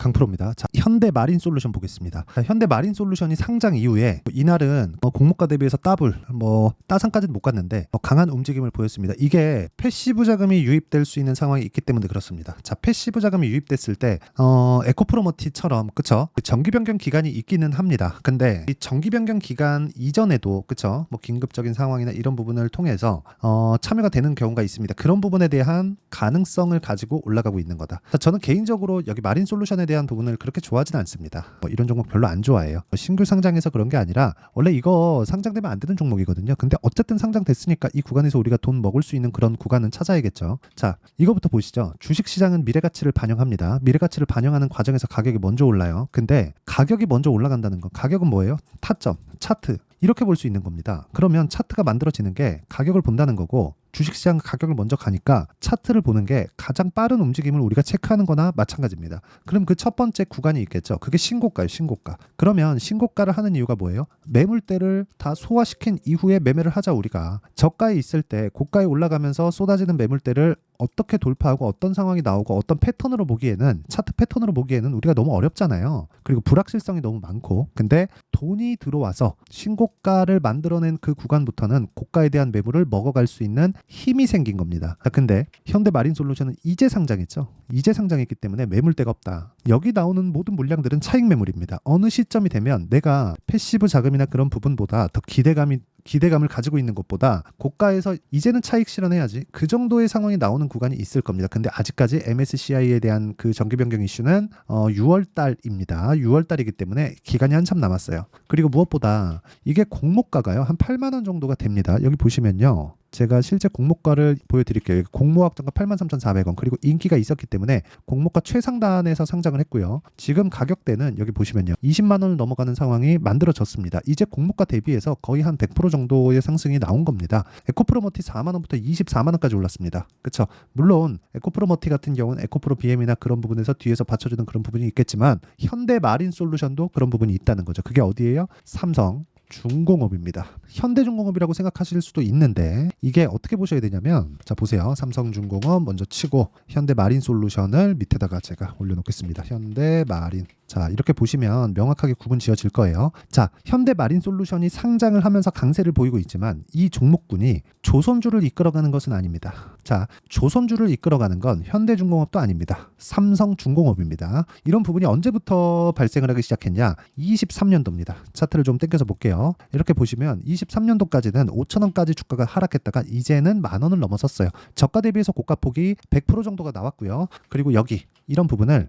강프로입니다. 자, 현대마린솔루션 보겠습니다. 자, 현대마린솔루션이 상장 이후에 이날은 공모가 대비해서 더블, 따상까지는 못 갔는데 강한 움직임을 보였습니다. 이게 패시브 자금이 유입될 수 있는 상황이 있기 때문에 그렇습니다. 자, 패시브 자금이 유입됐을 때 에코프로머티처럼 그쵸? 정기 변경 기간이 있기는 합니다. 근데 이 정기 변경 기간 이전에도 그쵸? 긴급적인 상황이나 이런 부분을 통해서 참여가 되는 경우가 있습니다. 그런 부분에 대한 가능성을 가지고 올라가고 있는 거다. 자, 저는 개인적으로 여기 마린솔루션에 대한 부분을 그렇게 좋아하지는 않습니다. 이런 종목 별로 안 좋아해요. 신규 상장해서 그런 게 아니라 원래 이거 상장되면 안 되는 종목이거든요. 근데 어쨌든 상장됐으니까 이 구간에서 우리가 돈 먹을 수 있는 그런 구간은 찾아야겠죠. 자, 이거부터 보시죠. 주식시장은 미래가치를 반영합니다. 미래가치를 반영하는 과정에서 가격이 먼저 올라요. 근데 가격이 먼저 올라간다는 건 가격은 뭐예요? 타점, 차트 이렇게 볼 수 있는 겁니다. 그러면 차트가 만들어지는 게 가격을 본다는 거고 주식시장 가격을 먼저 가니까 차트를 보는 게 가장 빠른 움직임을 우리가 체크하는 거나 마찬가지입니다. 그럼 그 첫 번째 구간이 있겠죠. 그게 신고가예요. 신고가. 그러면 신고가를 하는 이유가 뭐예요? 매물대를 다 소화시킨 이후에 매매를 하자. 우리가 저가에 있을 때 고가에 올라가면서 쏟아지는 매물대를 어떻게 돌파하고 어떤 상황이 나오고 어떤 패턴으로 보기에는 차트 패턴으로 보기에는 우리가 너무 어렵잖아요. 그리고 불확실성이 너무 많고 근데 돈이 들어와서 신고가를 만들어낸 그 구간부터는 고가에 대한 매물을 먹어갈 수 있는 힘이 생긴 겁니다. 근데 현대마린솔루션은 이제 상장했죠. 이제 상장했기 때문에 매물대가 없다. 여기 나오는 모든 물량들은 차익 매물입니다. 어느 시점이 되면 내가 패시브 자금이나 그런 부분보다 더 기대감을 가지고 있는 것보다 고가에서 이제는 차익 실현해야지 그 정도의 상황이 나오는 구간이 있을 겁니다. 근데 아직까지 MSCI에 대한 그 정기 변경 이슈는 6월 달입니다. 6월 달이기 때문에 기간이 한참 남았어요. 그리고 무엇보다 이게 공모가가요. 한 8만 원 정도가 됩니다. 여기 보시면요. 제가 실제 공모가를 보여드릴게요. 공모확정가 83,400원 그리고 인기가 있었기 때문에 공모가 최상단에서 상장을 했고요. 지금 가격대는 여기 보시면요. 20만 원을 넘어가는 상황이 만들어졌습니다. 이제 공모가 대비해서 거의 한 100% 정도의 상승이 나온 겁니다. 에코프로머티 4만 원부터 24만 원까지 올랐습니다. 그렇죠? 물론 에코프로머티 같은 경우는 에코프로 BM이나 그런 부분에서 뒤에서 받쳐주는 그런 부분이 있겠지만 현대마린솔루션도 그런 부분이 있다는 거죠. 그게 어디예요? 삼성 중공업입니다. 현대중공업이라고 생각하실 수도 있는데 이게 어떻게 보셔야 되냐면 자 보세요. 삼성중공업 먼저 치고 현대마린솔루션을 밑에다가 제가 올려놓겠습니다. 현대마린 자 이렇게 보시면 명확하게 구분 지어질 거예요. 자 현대마린솔루션이 상장을 하면서 강세를 보이고 있지만 이 종목군이 조선주를 이끌어가는 것은 아닙니다. 자 조선주를 이끌어가는 건 현대중공업도 아닙니다. 삼성중공업입니다. 이런 부분이 언제부터 발생을 하기 시작했냐 23년도입니다. 차트를 좀 당겨서 볼게요. 이렇게 보시면 23년도까지는 5,000원까지 주가가 하락했다가 이제는 만 원을 넘어섰어요. 저가 대비해서 고가 폭이 100% 정도가 나왔고요. 그리고 여기 이런 부분을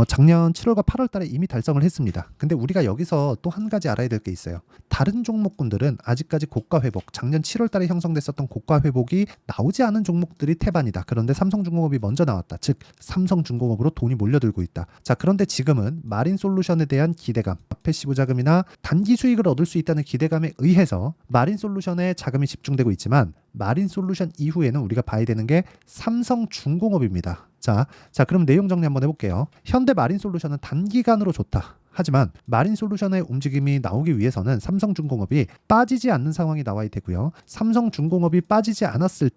작년 7월과 8월 달에 이미 달성을 했습니다. 근데 우리가 여기서 또 한 가지 알아야 될 게 있어요. 다른 종목군들은 아직까지 고가 회복, 작년 7월 달에 형성됐었던 고가 회복이 나오지 않은 종목들이 태반이다. 그런데 삼성중공업이 먼저 나왔다. 즉 삼성중공업으로 돈이 몰려들고 있다. 자 그런데 지금은 마린솔루션에 대한 기대감, 패시브 자금이나 단기 수익을 얻을 수 있다는 기대감에 의해서 마린솔루션에 자금이 집중되고 있지만 마린솔루션 이후에는 우리가 봐야 되는 게 삼성중공업입니다. 자 그럼 내용 정리 한번 해볼게요. 현대마린솔루션은 단기간으로 좋다. 하지만 마린솔루션의 움직임이 나오기 위해서는 삼성중공업이 빠지지 않는 상황이 나와야 되고요. 삼성중공업이 빠지지 않았을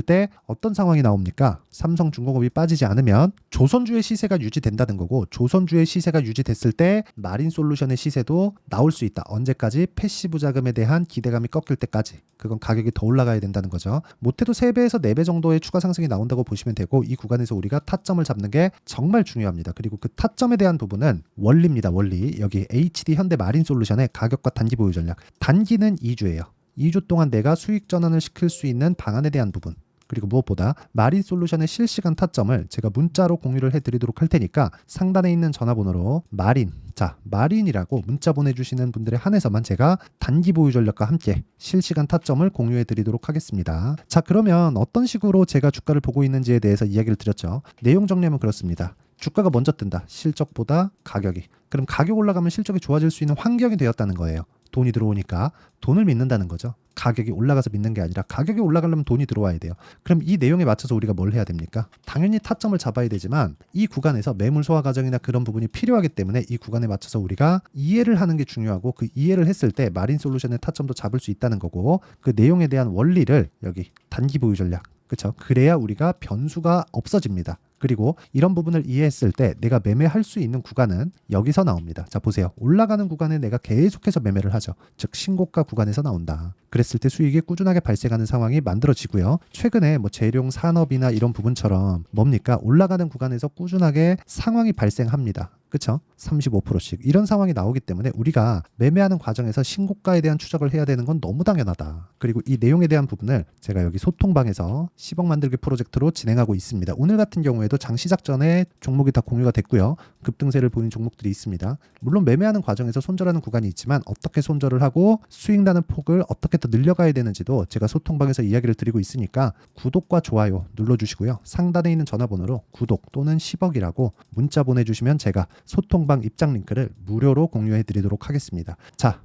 때 어떤 상황이 나옵니까? 삼성중공업이 빠지지 않으면 조선주의 시세가 유지된다는 거고 조선주의 시세가 유지됐을 때 마린솔루션의 시세도 나올 수 있다. 언제까지? 패시브 자금에 대한 기대감이 꺾일 때까지. 그건 가격이 더 올라가야 된다는 거죠. 못해도 3배에서 4배 정도의 추가 상승이 나온다고 보시면 되고 이 구간에서 우리가 타점을 잡는 게 정말 중요합니다. 그리고 그 타점에 대한 부분은 원리입니다. 원리. 여기 HD 현대마린솔루션의 가격과 단기 보유 전략. 단기는 2주예요. 2주 동안 내가 수익 전환을 시킬 수 있는 방안에 대한 부분. 그리고 무엇보다 마린솔루션의 실시간 타점을 제가 문자로 공유를 해드리도록 할 테니까 상단에 있는 전화번호로 마린이라고 문자 보내주시는 분들에 한해서만 제가 단기 보유 전략과 함께 실시간 타점을 공유해드리도록 하겠습니다. 자 그러면 어떤 식으로 제가 주가를 보고 있는지에 대해서 이야기를 드렸죠. 내용 정리하면 그렇습니다. 주가가 먼저 뜬다. 실적보다 가격이. 그럼 가격 올라가면 실적이 좋아질 수 있는 환경이 되었다는 거예요. 돈이 들어오니까 돈을 믿는다는 거죠. 가격이 올라가서 믿는 게 아니라 가격이 올라가려면 돈이 들어와야 돼요. 그럼 이 내용에 맞춰서 우리가 뭘 해야 됩니까? 당연히 타점을 잡아야 되지만 이 구간에서 매물 소화 과정이나 그런 부분이 필요하기 때문에 이 구간에 맞춰서 우리가 이해를 하는 게 중요하고 그 이해를 했을 때 마린솔루션의 타점도 잡을 수 있다는 거고 그 내용에 대한 원리를 여기 단기 보유 전략 그렇죠? 그래야 우리가 변수가 없어집니다. 그리고 이런 부분을 이해했을 때 내가 매매할 수 있는 구간은 여기서 나옵니다. 자, 보세요. 올라가는 구간에 내가 계속해서 매매를 하죠. 즉 신고가 구간에서 나온다. 그랬을 때 수익이 꾸준하게 발생하는 상황이 만들어지고요. 최근에 뭐 재룡 산업이나 이런 부분처럼 뭡니까? 올라가는 구간에서 꾸준하게 상황이 발생합니다. 그쵸? 35%씩 이런 상황이 나오기 때문에 우리가 매매하는 과정에서 신고가에 대한 추적을 해야 되는 건 너무 당연하다. 그리고 이 내용에 대한 부분을 제가 여기 소통방에서 10억 만들기 프로젝트로 진행하고 있습니다. 오늘 같은 경우에도 장 시작 전에 종목이 다 공유가 됐고요. 급등세를 보인 종목들이 있습니다. 물론 매매하는 과정에서 손절하는 구간이 있지만 어떻게 손절을 하고 수익 나는 폭을 어떻게 더 늘려가야 되는지도 제가 소통방에서 이야기를 드리고 있으니까 구독과 좋아요 눌러주시고요. 상단에 있는 전화번호로 구독 또는 10억이라고 문자 보내주시면 제가 소통방 입장 링크를 무료로 공유해 드리도록 하겠습니다. 자,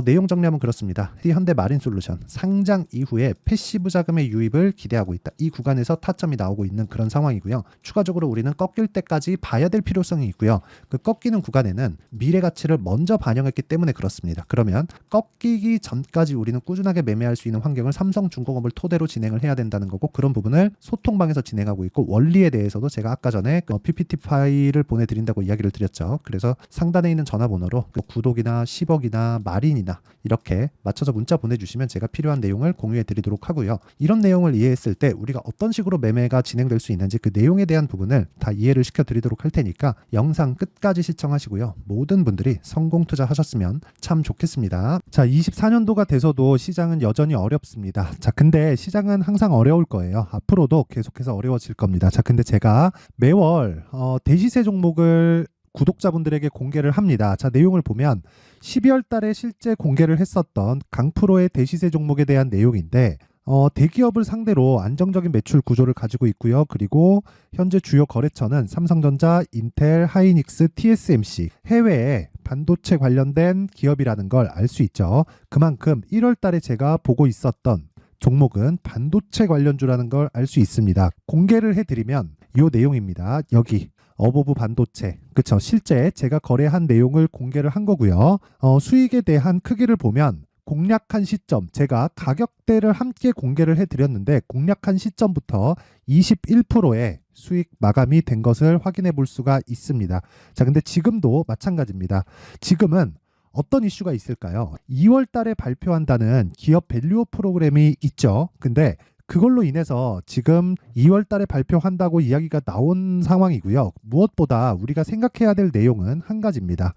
내용 정리하면 그렇습니다. 현대마린솔루션 상장 이후에 패시브 자금의 유입을 기대하고 있다. 이 구간에서 타점이 나오고 있는 그런 상황이고요. 추가적으로 우리는 꺾일 때까지 봐야 될 필요성이 있고요. 그 꺾이는 구간에는 미래 가치를 먼저 반영했기 때문에 그렇습니다. 그러면 꺾이기 전까지 우리는 꾸준하게 매매할 수 있는 환경을 삼성중공업을 토대로 진행을 해야 된다는 거고, 그런 부분을 소통방에서 진행하고 있고, 원리에 대해서도 제가 아까 전에 PPT 파일을 보내드린다고 이야기를 드렸죠. 그래서 상단에 있는 전화번호로 구독이나 10억이나 마린이나 이렇게 맞춰서 문자 보내주시면 제가 필요한 내용을 공유해 드리도록 하고요. 이런 내용을 이해했을 때 우리가 어떤 식으로 매매가 진행될 수 있는지 그 내용에 대한 부분을 다 이해를 시켜 드리도록 할 테니까 영상 끝까지 시청하시고요. 모든 분들이 성공 투자하셨으면 참 좋겠습니다. 자, 24년도가 돼서도 시장은 여전히 어렵습니다. 자, 근데 시장은 항상 어려울 거예요. 앞으로도 계속해서 어려워질 겁니다. 자, 근데 제가 매월 대시세 종목을 구독자분들에게 공개를 합니다. 자, 내용을 보면 12월 달에 실제 공개를 했었던 강프로의 대시세 종목에 대한 내용인데, 대기업을 상대로 안정적인 매출 구조를 가지고 있고요. 그리고 현재 주요 거래처는 삼성전자, 인텔, 하이닉스, TSMC, 해외에 반도체 관련된 기업이라는 걸 알 수 있죠. 그만큼 1월 달에 제가 보고 있었던 종목은 반도체 관련주라는 걸 알 수 있습니다. 공개를 해드리면 이 내용입니다. 여기 어보브 반도체, 그쵸? 실제 제가 거래한 내용을 공개를 한 거고요. 수익에 대한 크기를 보면 공략한 시점, 제가 가격대를 함께 공개를 해드렸는데 공략한 시점부터 21%의 수익 마감이 된 것을 확인해 볼 수가 있습니다. 자, 근데 지금도 마찬가지입니다. 지금은 어떤 이슈가 있을까요? 2월 달에 발표한다는 기업 밸류업 프로그램이 있죠. 근데 그걸로 인해서 지금 2월 달에 발표한다고 이야기가 나온 상황이고요. 무엇보다 우리가 생각해야 될 내용은 한 가지입니다.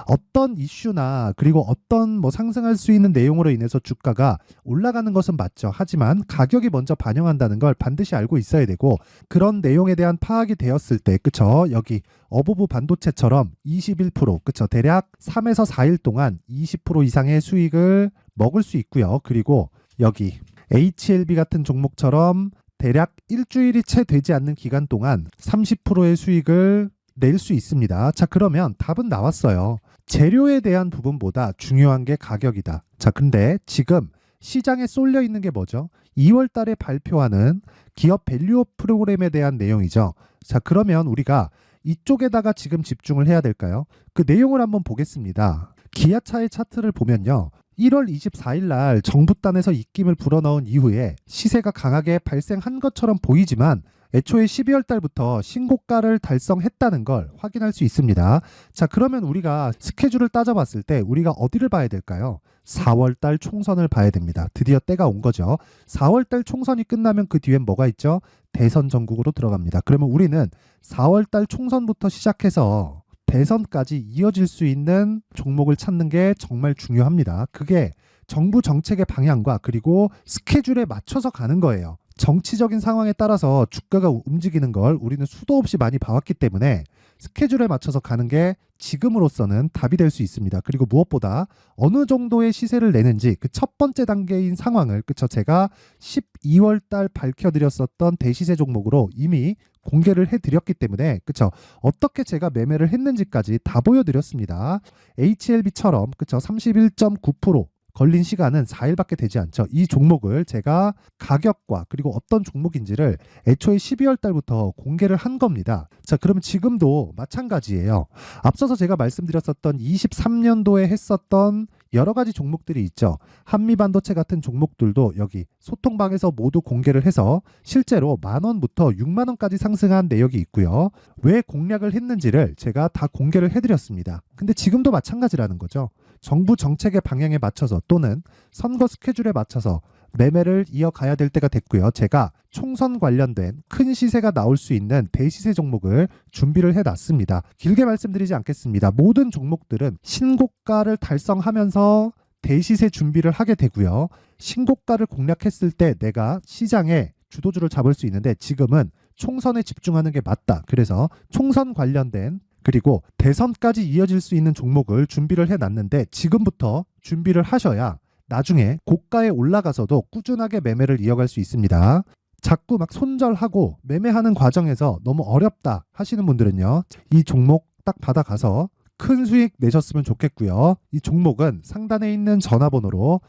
어떤 이슈나 그리고 어떤 상승할 수 있는 내용으로 인해서 주가가 올라가는 것은 맞죠. 하지만 가격이 먼저 반영한다는 걸 반드시 알고 있어야 되고, 그런 내용에 대한 파악이 되었을 때, 그쵸? 여기 어보브 반도체처럼 21%, 그쵸? 대략 3에서 4일 동안 20% 이상의 수익을 먹을 수 있고요. 그리고 여기 HLB 같은 종목처럼 대략 일주일이 채 되지 않는 기간 동안 30%의 수익을 낼 수 있습니다. 자, 그러면 답은 나왔어요. 재료에 대한 부분보다 중요한 게 가격이다. 자, 근데 지금 시장에 쏠려 있는 게 뭐죠? 2월 달에 발표하는 기업 밸류업 프로그램에 대한 내용이죠. 자, 그러면 우리가 이쪽에다가 지금 집중을 해야 될까요? 그 내용을 한번 보겠습니다. 기아차의 차트를 보면요. 1월 24일 날 정부단에서 입김을 불어넣은 이후에 시세가 강하게 발생한 것처럼 보이지만 애초에 12월 달부터 신고가를 달성했다는 걸 확인할 수 있습니다. 자, 그러면 우리가 스케줄을 따져봤을 때 우리가 어디를 봐야 될까요? 4월 달 총선을 봐야 됩니다. 드디어 때가 온 거죠. 4월 달 총선이 끝나면 그 뒤엔 뭐가 있죠? 대선 전국으로 들어갑니다. 그러면 우리는 4월 달 총선부터 시작해서 대선까지 이어질 수 있는 종목을 찾는 게 정말 중요합니다. 그게 정부 정책의 방향과 그리고 스케줄에 맞춰서 가는 거예요. 정치적인 상황에 따라서 주가가 움직이는 걸 우리는 수도 없이 많이 봐왔기 때문에 스케줄에 맞춰서 가는 게 지금으로서는 답이 될 수 있습니다. 그리고 무엇보다 어느 정도의 시세를 내는지 그 첫 번째 단계인 상황을, 그쵸? 제가 12월 달 밝혀드렸었던 대시세 종목으로 이미 공개를 해드렸기 때문에, 그쵸? 어떻게 제가 매매를 했는지까지 다 보여드렸습니다. HLB처럼, 그쵸? 31.9% 걸린 시간은 4일밖에 되지 않죠. 이 종목을 제가 가격과 그리고 어떤 종목인지를 애초에 12월 달부터 공개를 한 겁니다. 자, 그러면 지금도 마찬가지예요. 앞서서 제가 말씀드렸었던 23년도에 했었던 여러 가지 종목들이 있죠. 한미반도체 같은 종목들도 여기 소통방에서 모두 공개를 해서 실제로 10,000원부터 60,000원까지 상승한 내역이 있고요. 왜 공략을 했는지를 제가 다 공개를 해드렸습니다. 근데 지금도 마찬가지라는 거죠. 정부 정책의 방향에 맞춰서 또는 선거 스케줄에 맞춰서 매매를 이어가야 될 때가 됐고요. 제가 총선 관련된 큰 시세가 나올 수 있는 대시세 종목을 준비를 해놨습니다. 길게 말씀드리지 않겠습니다. 모든 종목들은 신고가를 달성하면서 대시세 준비를 하게 되고요. 신고가를 공략했을 때 내가 시장에 주도주를 잡을 수 있는데 지금은 총선에 집중하는 게 맞다. 그래서 총선 관련된 그리고 대선까지 이어질 수 있는 종목을 준비를 해놨는데 지금부터 준비를 하셔야 나중에 고가에 올라가서도 꾸준하게 매매를 이어갈 수 있습니다. 자꾸 막 손절하고 매매하는 과정에서 너무 어렵다 하시는 분들은요. 이 종목 딱 받아가서 큰 수익 내셨으면 좋겠고요. 이 종목은 상단에 있는 전화번호로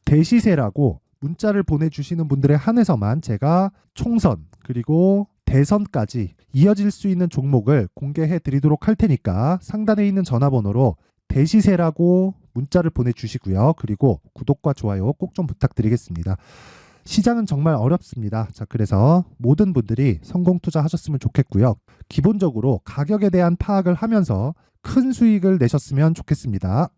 대시세라고 문자를 보내주시는 분들에 한해서만 제가 총선 그리고 대선까지 이어질 수 있는 종목을 공개해 드리도록 할 테니까 상단에 있는 전화번호로 대시세라고 문자를 보내주시고요. 그리고 구독과 좋아요 꼭 좀 부탁드리겠습니다. 시장은 정말 어렵습니다. 자, 그래서 모든 분들이 성공 투자하셨으면 좋겠고요. 기본적으로 가격에 대한 파악을 하면서 큰 수익을 내셨으면 좋겠습니다.